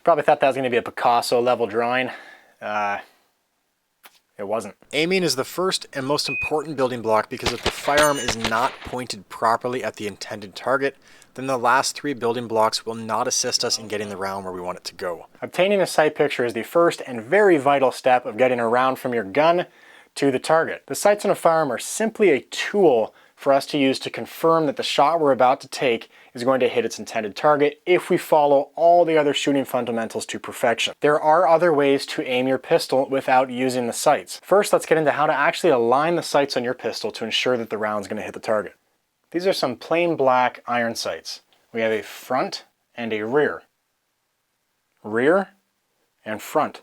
Probably thought that was going to be a Picasso level drawing. It wasn't. Aiming is the first and most important building block because if the firearm is not pointed properly at the intended target, then the last three building blocks will not assist us in getting the round where we want it to go. Obtaining a sight picture is the first and very vital step of getting a round from your gun to the target. The sights on a firearm are simply a tool for us to use to confirm that the shot we're about to take is going to hit its intended target if we follow all the other shooting fundamentals to perfection. There are other ways to aim your pistol without using the sights. First, let's get into how to actually align the sights on your pistol to ensure that the round's going to hit the target. These are some plain black iron sights. We have a front and a rear. Rear and front.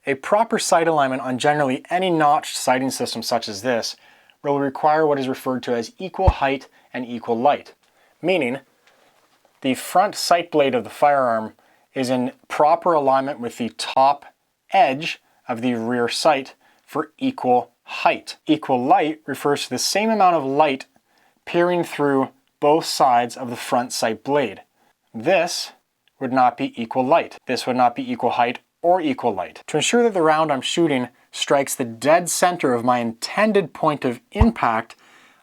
A proper sight alignment on generally any notched sighting system such as this will require what is referred to as equal height and equal light, meaning the front sight blade of the firearm is in proper alignment with the top edge of the rear sight for equal height. Equal light refers to the same amount of light peering through both sides of the front sight blade. This would not be equal light. This would not be equal height or equal light. To ensure that the round I'm shooting strikes the dead center of my intended point of impact,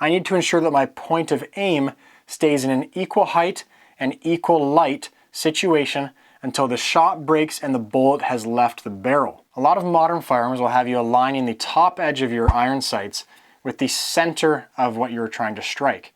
I need to ensure that my point of aim stays in an equal height and equal light situation until the shot breaks and the bullet has left the barrel. A lot of modern firearms will have you aligning the top edge of your iron sights with the center of what you're trying to strike,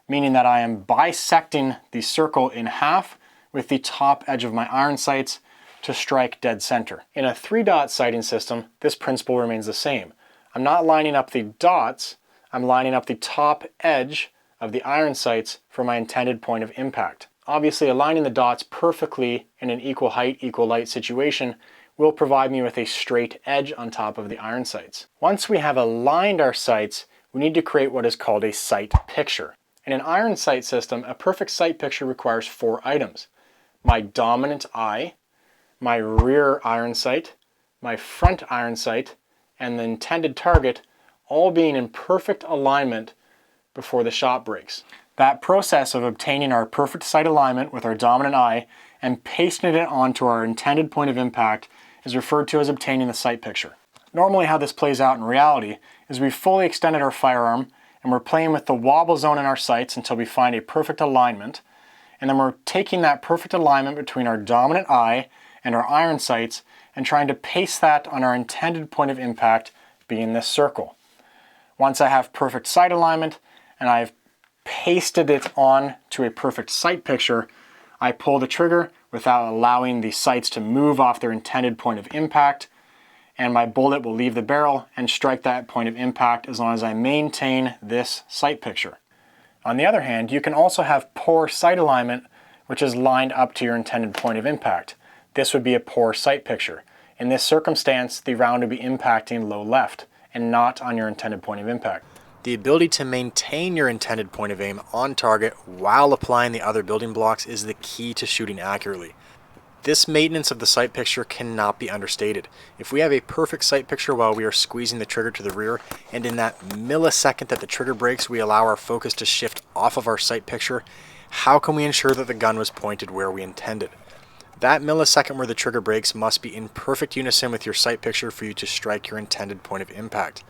meaning that I am bisecting the circle in half with the top edge of my iron sights to strike dead center. In a 3-dot sighting system, this principle remains the same. I'm not lining up the dots, I'm lining up the top edge of the iron sights for my intended point of impact. Obviously, aligning the dots perfectly in an equal height, equal light situation will provide me with a straight edge on top of the iron sights. Once we have aligned our sights, we need to create what is called a sight picture. In an iron sight system, a perfect sight picture requires 4 items: my dominant eye, my rear iron sight, my front iron sight, and the intended target all being in perfect alignment before the shot breaks. That process of obtaining our perfect sight alignment with our dominant eye and pasting it onto our intended point of impact is referred to as obtaining the sight picture. Normally how this plays out in reality is we've fully extended our firearm and we're playing with the wobble zone in our sights until we find a perfect alignment, and then we're taking that perfect alignment between our dominant eye and our iron sights and trying to paste that on our intended point of impact, being this circle. Once I have perfect sight alignment and I've pasted it on to a perfect sight picture, I pull the trigger without allowing the sights to move off their intended point of impact, and my bullet will leave the barrel and strike that point of impact as long as I maintain this sight picture. On the other hand, you can also have poor sight alignment, which is lined up to your intended point of impact. This would be a poor sight picture. In this circumstance, the round would be impacting low left and not on your intended point of impact. The ability to maintain your intended point of aim on target while applying the other building blocks is the key to shooting accurately. This maintenance of the sight picture cannot be understated. If we have a perfect sight picture while we are squeezing the trigger to the rear, and in that millisecond that the trigger breaks we allow our focus to shift off of our sight picture, how can we ensure that the gun was pointed where we intended? That millisecond where the trigger breaks must be in perfect unison with your sight picture for you to strike your intended point of impact.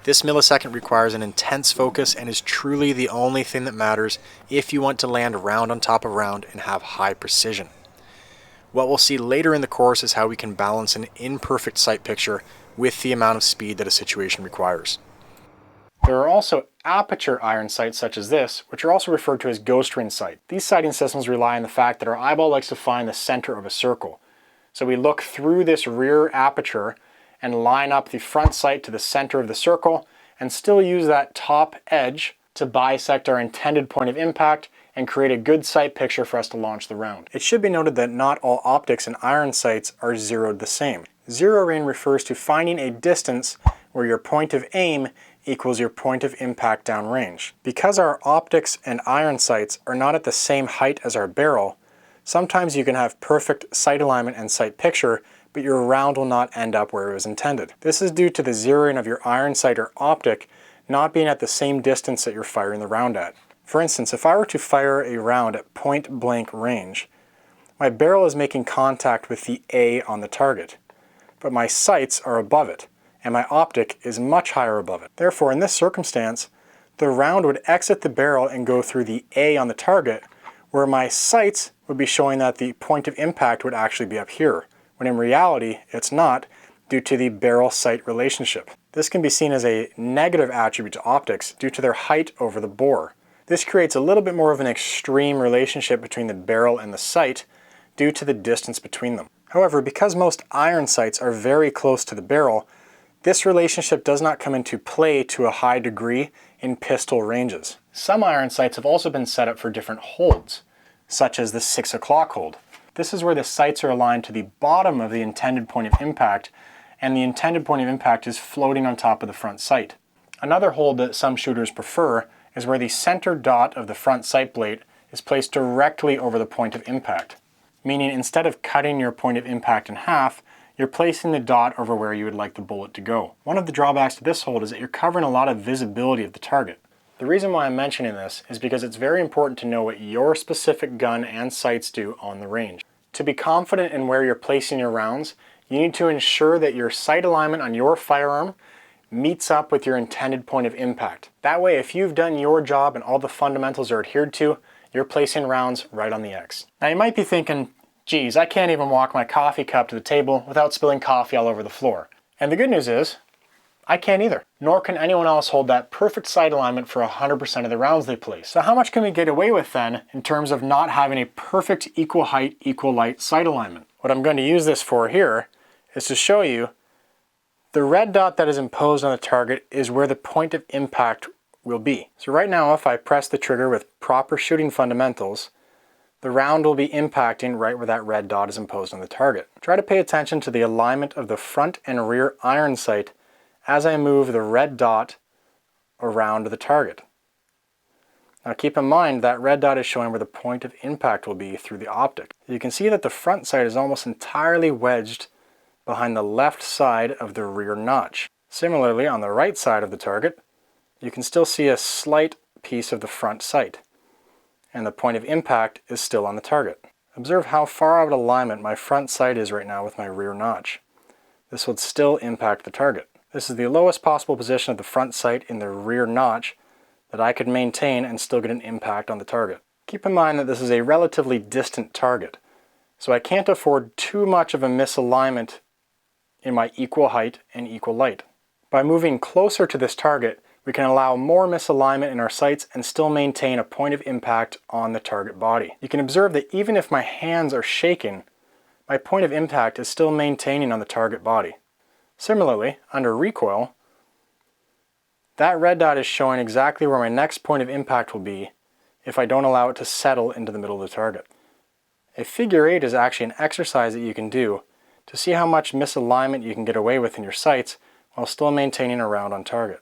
This millisecond requires an intense focus and is truly the only thing that matters if you want to land round on top of round and have high precision. What we'll see later in the course is how we can balance an imperfect sight picture with the amount of speed that a situation requires. There are also aperture iron sights such as this, which are also referred to as ghost ring sight. These sighting systems rely on the fact that our eyeball likes to find the center of a circle. So we look through this rear aperture and line up the front sight to the center of the circle and still use that top edge to bisect our intended point of impact and create a good sight picture for us to launch the round. It should be noted that not all optics in iron sights are zeroed the same. Zeroing refers to finding a distance where your point of aim equals your point of impact downrange. Because our optics and iron sights are not at the same height as our barrel, sometimes you can have perfect sight alignment and sight picture, but your round will not end up where it was intended. This is due to the zeroing of your iron sight or optic not being at the same distance that you're firing the round at. For instance, if I were to fire a round at point blank range, my barrel is making contact with the A on the target, but my sights are above it, and my optic is much higher above it. Therefore, in this circumstance, the round would exit the barrel and go through the A on the target, where my sights would be showing that the point of impact would actually be up here, when in reality it's not, due to the barrel-sight relationship. This can be seen as a negative attribute to optics due to their height over the bore. This creates a little bit more of an extreme relationship between the barrel and the sight due to the distance between them. However, because most iron sights are very close to the barrel, this relationship does not come into play to a high degree in pistol ranges. Some iron sights have also been set up for different holds, such as the 6 o'clock hold. This is where the sights are aligned to the bottom of the intended point of impact, and the intended point of impact is floating on top of the front sight. Another hold that some shooters prefer is where the center dot of the front sight plate is placed directly over the point of impact, meaning instead of cutting your point of impact in half, you're placing the dot over where you would like the bullet to go. One of the drawbacks to this hold is that you're covering a lot of visibility of the target. The reason why I'm mentioning this is because it's very important to know what your specific gun and sights do on the range. To be confident in where you're placing your rounds, you need to ensure that your sight alignment on your firearm meets up with your intended point of impact. That way, if you've done your job and all the fundamentals are adhered to, you're placing rounds right on the X. Now you might be thinking, geez, I can't even walk my coffee cup to the table without spilling coffee all over the floor. And the good news is, I can't either. Nor can anyone else hold that perfect sight alignment for 100% of the rounds they place. So how much can we get away with then in terms of not having a perfect equal height, equal light sight alignment? What I'm going to use this for here is to show you the red dot that is imposed on the target is where the point of impact will be. So right now, if I press the trigger with proper shooting fundamentals, the round will be impacting right where that red dot is imposed on the target. Try to pay attention to the alignment of the front and rear iron sight as I move the red dot around the target. Now keep in mind that red dot is showing where the point of impact will be through the optic. You can see that the front sight is almost entirely wedged behind the left side of the rear notch. Similarly, on the right side of the target, you can still see a slight piece of the front sight, and the point of impact is still on the target. Observe how far out of alignment my front sight is right now with my rear notch. This would still impact the target. This is the lowest possible position of the front sight in the rear notch that I could maintain and still get an impact on the target. Keep in mind that this is a relatively distant target, so I can't afford too much of a misalignment in my equal height and equal light. By moving closer to this target, we can allow more misalignment in our sights and still maintain a point of impact on the target body. You can observe that even if my hands are shaking, my point of impact is still maintaining on the target body. Similarly, under recoil, that red dot is showing exactly where my next point of impact will be if I don't allow it to settle into the middle of the target. A figure eight is actually an exercise that you can do to see how much misalignment you can get away with in your sights while still maintaining a round on target.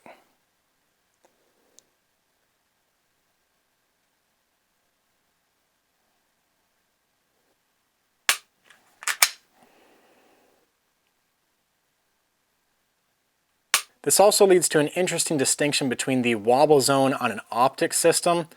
This also leads to an interesting distinction between the wobble zone on an optic system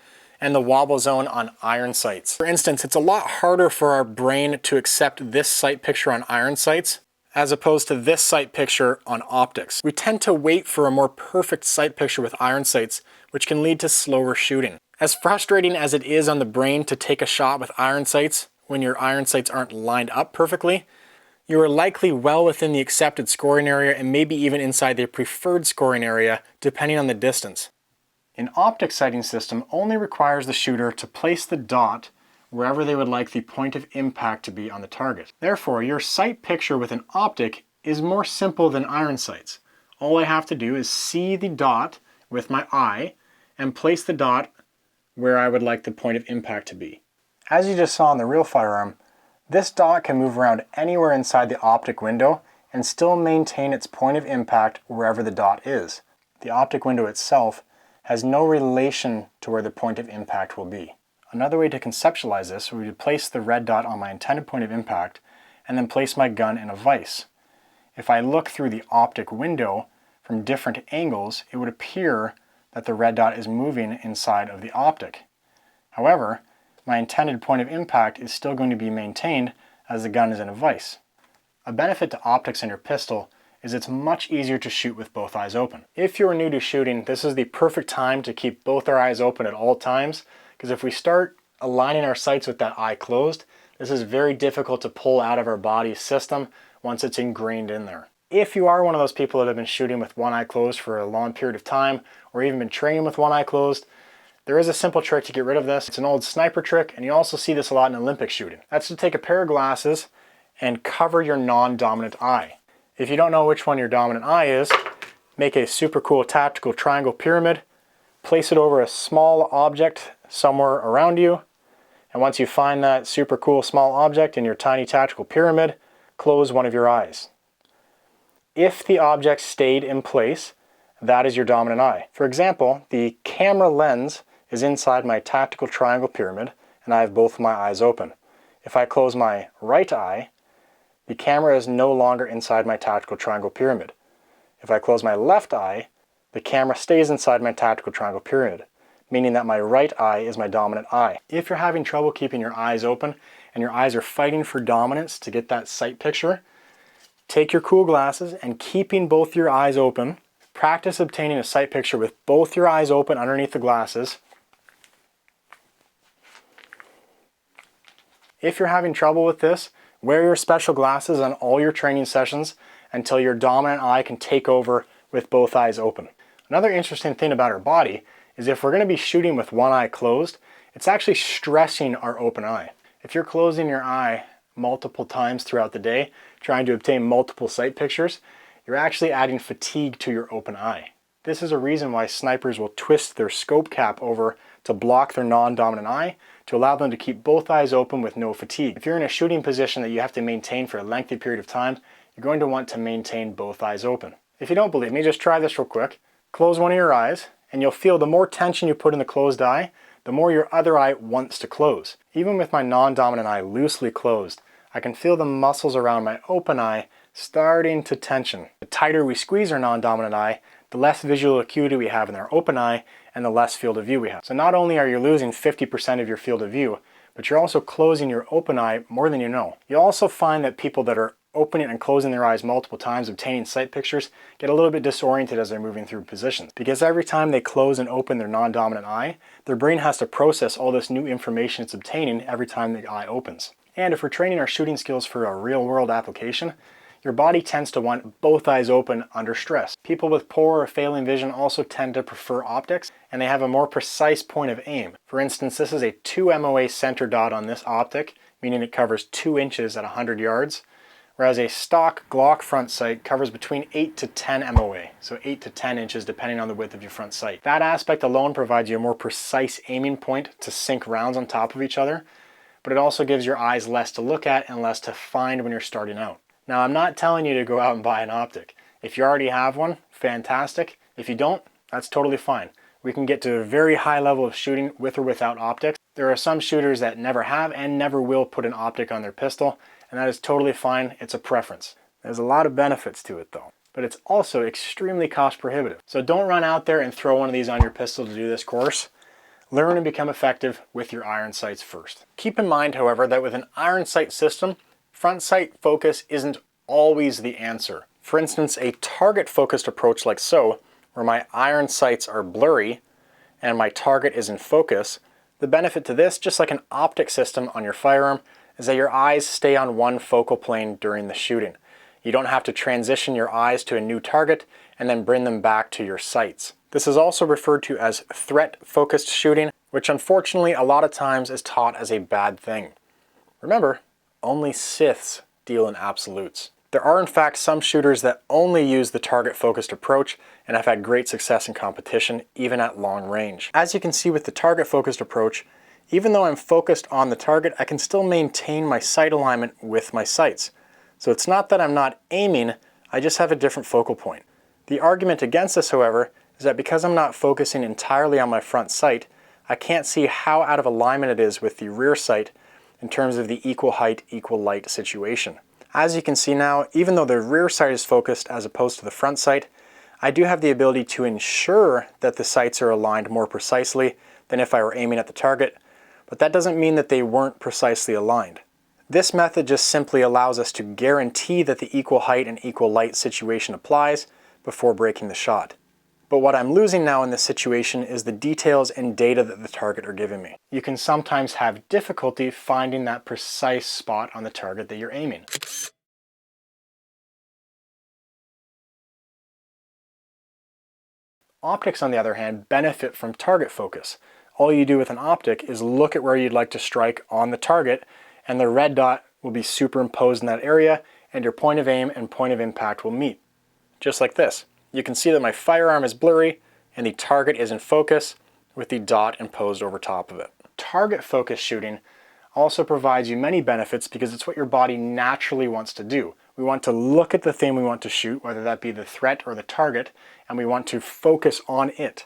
and the wobble zone on iron sights. For instance, it's a lot harder for our brain to accept this sight picture on iron sights as opposed to this sight picture on optics. We tend to wait for a more perfect sight picture with iron sights, which can lead to slower shooting. As frustrating as it is on the brain to take a shot with iron sights when your iron sights aren't lined up perfectly, you are likely well within the accepted scoring area and maybe even inside the preferred scoring area depending on the distance. An optic sighting system only requires the shooter to place the dot wherever they would like the point of impact to be on the target. Therefore, your sight picture with an optic is more simple than iron sights. All I have to do is see the dot with my eye and place the dot where I would like the point of impact to be. As you just saw in the real firearm, this dot can move around anywhere inside the optic window and still maintain its point of impact wherever the dot is. The optic window itself has no relation to where the point of impact will be. Another way to conceptualize this would be to place the red dot on my intended point of impact and then place my gun in a vise. If I look through the optic window from different angles, it would appear that the red dot is moving inside of the optic. However, my intended point of impact is still going to be maintained as the gun is in a vise. A benefit to optics in your pistol is it's much easier to shoot with both eyes open. If you're new to shooting, this is the perfect time to keep both our eyes open at all times, because if we start aligning our sights with that eye closed, this is very difficult to pull out of our body's system once it's ingrained in there. If you are one of those people that have been shooting with one eye closed for a long period of time, or even been training with one eye closed, there is a simple trick to get rid of this. It's an old sniper trick, and you also see this a lot in Olympic shooting. That's to take a pair of glasses and cover your non-dominant eye. If you don't know which one your dominant eye is, make a super cool tactical triangle pyramid, place it over a small object somewhere around you, and once you find that super cool small object in your tiny tactical pyramid, close one of your eyes. If the object stayed in place, that is your dominant eye. For example, the camera lens is inside my tactical triangle pyramid, and I have both my eyes open. If I close my right eye, the camera is no longer inside my tactical triangle pyramid. If I close my left eye, the camera stays inside my tactical triangle pyramid, meaning that my right eye is my dominant eye. If you're having trouble keeping your eyes open and your eyes are fighting for dominance to get that sight picture, take your cool glasses and keeping both your eyes open, practice obtaining a sight picture with both your eyes open underneath the glasses. If you're having trouble with this, wear your special glasses on all your training sessions until your dominant eye can take over with both eyes open. Another interesting thing about our body is if we're going to be shooting with one eye closed, it's actually stressing our open eye. If you're closing your eye multiple times throughout the day, trying to obtain multiple sight pictures, you're actually adding fatigue to your open eye. This is a reason why snipers will twist their scope cap over to block their non-dominant eye to allow them to keep both eyes open with no fatigue. If you're in a shooting position that you have to maintain for a lengthy period of time, you're going to want to maintain both eyes open. If you don't believe me, just try this real quick. Close one of your eyes, and you'll feel the more tension you put in the closed eye, the more your other eye wants to close. Even with my non-dominant eye loosely closed, I can feel the muscles around my open eye starting to tension. The tighter we squeeze our non-dominant eye, the less visual acuity we have in our open eye and the less field of view we have. So not only are you losing 50% of your field of view, but you're also closing your open eye more than you know. You'll also find that people that are opening and closing their eyes multiple times, obtaining sight pictures, get a little bit disoriented as they're moving through positions. Because every time they close and open their non-dominant eye, their brain has to process all this new information it's obtaining every time the eye opens. And if we're training our shooting skills for a real-world application, your body tends to want both eyes open under stress. People with poor or failing vision also tend to prefer optics, and they have a more precise point of aim. For instance, this is a 2 MOA center dot on this optic, meaning it covers 2 inches at 100 yards, whereas a stock Glock front sight covers between 8 to 10 MOA, so 8 to 10 inches depending on the width of your front sight. That aspect alone provides you a more precise aiming point to sink rounds on top of each other, but it also gives your eyes less to look at and less to find when you're starting out. Now, I'm not telling you to go out and buy an optic. If you already have one, fantastic. If you don't, that's totally fine. We can get to a very high level of shooting with or without optics. There are some shooters that never have and never will put an optic on their pistol, and that is totally fine. It's a preference. There's a lot of benefits to it though, but it's also extremely cost prohibitive. So don't run out there and throw one of these on your pistol to do this course. Learn and become effective with your iron sights first. Keep in mind, however, that with an iron sight system, front sight focus isn't always the answer. For instance, a target-focused approach like so, where my iron sights are blurry and my target is in focus, the benefit to this, just like an optic system on your firearm, is that your eyes stay on one focal plane during the shooting. You don't have to transition your eyes to a new target and then bring them back to your sights. This is also referred to as threat-focused shooting, which unfortunately a lot of times is taught as a bad thing. Remember, only Siths deal in absolutes. There are in fact some shooters that only use the target-focused approach and have had great success in competition, even at long range. As you can see with the target-focused approach, even though I'm focused on the target, I can still maintain my sight alignment with my sights. So it's not that I'm not aiming, I just have a different focal point. The argument against this, however, is that because I'm not focusing entirely on my front sight, I can't see how out of alignment it is with the rear sight in terms of the equal height, equal light situation. As you can see now, even though the rear sight is focused as opposed to the front sight, I do have the ability to ensure that the sights are aligned more precisely than if I were aiming at the target, but that doesn't mean that they weren't precisely aligned. This method just simply allows us to guarantee that the equal height and equal light situation applies before breaking the shot. But what I'm losing now in this situation is the details and data that the target are giving me. You can sometimes have difficulty finding that precise spot on the target that you're aiming. Optics, on the other hand, benefit from target focus. All you do with an optic is look at where you'd like to strike on the target, and the red dot will be superimposed in that area, and your point of aim and point of impact will meet. Just like this. You can see that my firearm is blurry, and the target is in focus with the dot imposed over top of it. Target focus shooting also provides you many benefits because it's what your body naturally wants to do. We want to look at the thing we want to shoot, whether that be the threat or the target, and we want to focus on it.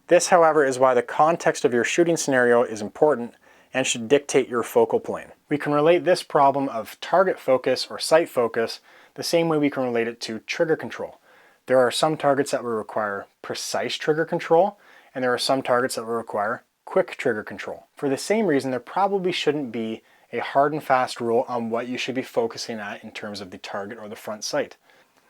This, however, is why the context of your shooting scenario is important and should dictate your focal plane. We can relate this problem of target focus or sight focus the same way we can relate it to trigger control. There are some targets that will require precise trigger control, and there are some targets that will require quick trigger control. For the same reason, there probably shouldn't be a hard and fast rule on what you should be focusing at in terms of the target or the front sight.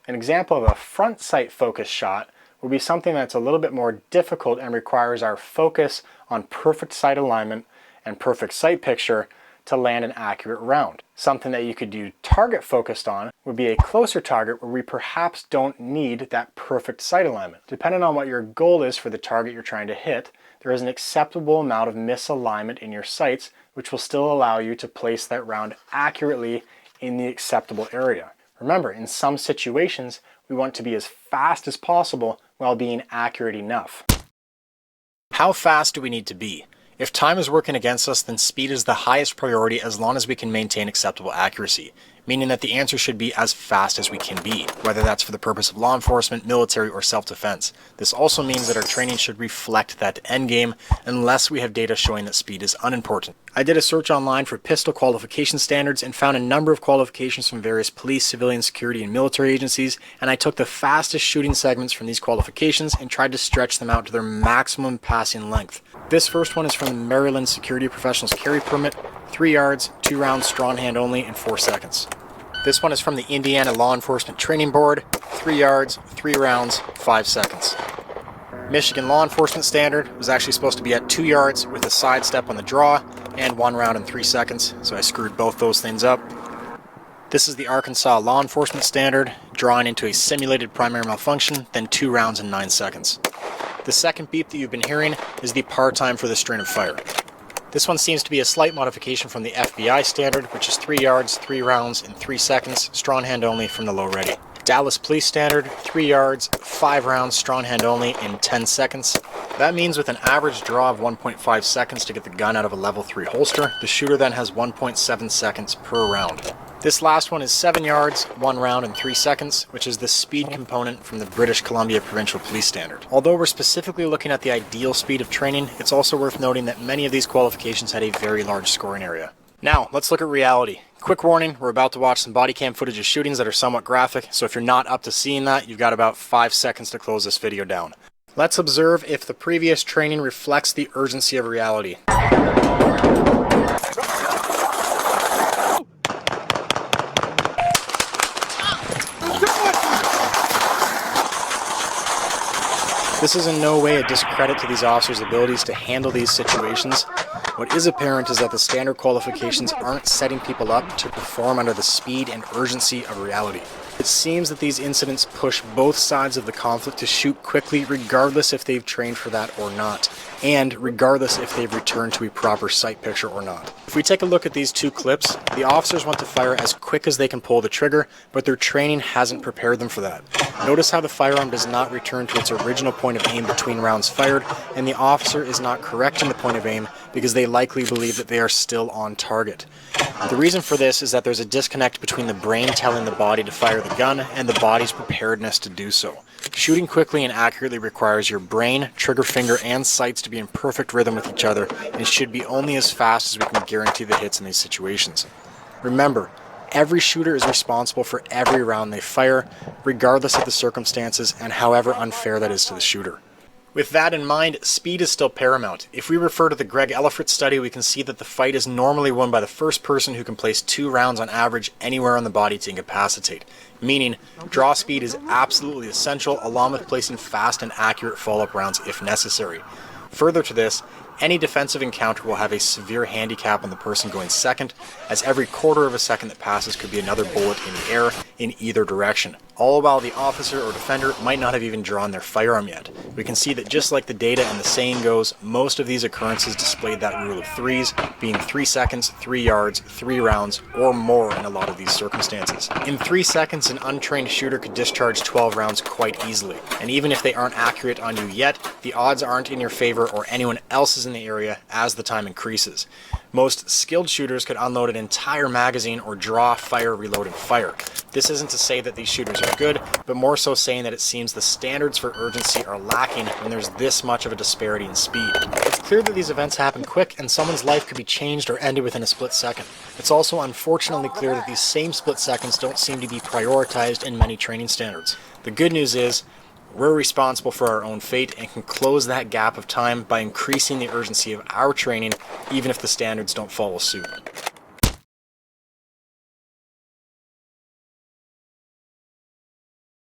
An example of a front sight focus shot would be something that's a little bit more difficult and requires our focus on perfect sight alignment and perfect sight picture to land an accurate round. Something that you could do target focused on would be a closer target where we perhaps don't need that perfect sight alignment. Depending on what your goal is for the target you're trying to hit, there is an acceptable amount of misalignment in your sights, which will still allow you to place that round accurately in the acceptable area. Remember, in some situations, we want to be as fast as possible while being accurate enough. How fast do we need to be? If time is working against us, then speed is the highest priority as long as we can maintain acceptable accuracy, meaning that the answer should be as fast as we can be, whether that's for the purpose of law enforcement, military, or self-defense. This also means that our training should reflect that end game unless we have data showing that speed is unimportant. I did a search online for pistol qualification standards and found a number of qualifications from various police, civilian, security, and military agencies, and I took the fastest shooting segments from these qualifications and tried to stretch them out to their maximum passing length. This first one is from the Maryland Security Professionals Carry Permit, 3 yards, 2 rounds, strong hand only, in 4 seconds. This one is from the Indiana Law Enforcement Training Board, 3 yards, 3 rounds, 5 seconds. Michigan Law Enforcement Standard was actually supposed to be at 2 yards with a side step on the draw and 1 round in 3 seconds, so I screwed both those things up. This is the Arkansas Law Enforcement Standard, drawing into a simulated primary malfunction, then 2 rounds in 9 seconds. The second beep that you've been hearing is the par time for the strain of fire. This one seems to be a slight modification from the FBI standard, which is 3 yards, 3 rounds in 3 seconds, strong hand only from the low ready. Dallas Police Standard, 3 yards, 5 rounds, strong hand only in 10 seconds. That means with an average draw of 1.5 seconds to get the gun out of a level 3 holster, the shooter then has 1.7 seconds per round. This last one is 7 yards, 1 round in 3 seconds, which is the speed component from the British Columbia Provincial Police Standard. Although we're specifically looking at the ideal speed of training, it's also worth noting that many of these qualifications had a very large scoring area. Now, let's look at reality. Quick warning, we're about to watch some body cam footage of shootings that are somewhat graphic, so if you're not up to seeing that, you've got about 5 seconds to close this video down. Let's observe if the previous training reflects the urgency of reality. This is in no way a discredit to these officers' abilities to handle these situations. What is apparent is that the standard qualifications aren't setting people up to perform under the speed and urgency of reality. It seems that these incidents push both sides of the conflict to shoot quickly regardless if they've trained for that or not, and regardless if they've returned to a proper sight picture or not. If we take a look at these two clips, the officers want to fire as quick as they can pull the trigger, but their training hasn't prepared them for that. Notice how the firearm does not return to its original point of aim between rounds fired, and the officer is not correcting the point of aim because they likely believe that they are still on target. The reason for this is that there's a disconnect between the brain telling the body to fire the gun and the body's preparedness to do so. Shooting quickly and accurately requires your brain, trigger finger, and sights to be in perfect rhythm with each other and should be only as fast as we can guarantee the hits in these situations. Remember, every shooter is responsible for every round they fire, regardless of the circumstances and however unfair that is to the shooter. With that in mind, speed is still paramount. If we refer to the Greg Ellifrit study, we can see that the fight is normally won by the first person who can place 2 rounds on average anywhere on the body to incapacitate. Meaning, draw speed is absolutely essential, along with placing fast and accurate follow-up rounds if necessary. Further to this, any defensive encounter will have a severe handicap on the person going second, as every quarter of a second that passes could be another bullet in the air in either direction, all while the officer or defender might not have even drawn their firearm yet. We can see that just like the data and the saying goes, most of these occurrences displayed that rule of threes, being 3 seconds, 3 yards, 3 rounds, or more in a lot of these circumstances. In 3 seconds, an untrained shooter could discharge 12 rounds quite easily, and even if they aren't accurate on you yet, the odds aren't in your favor or anyone else's in the area as the time increases. Most skilled shooters could unload an entire magazine or draw, fire, reload, and fire. This isn't to say that these shooters are good, but more so saying that it seems the standards for urgency are lacking when there's this much of a disparity in speed. It's clear that these events happen quick and someone's life could be changed or ended within a split second. It's also unfortunately clear that these same split seconds don't seem to be prioritized in many training standards. The good news is, we're responsible for our own fate and can close that gap of time by increasing the urgency of our training, even if the standards don't follow suit.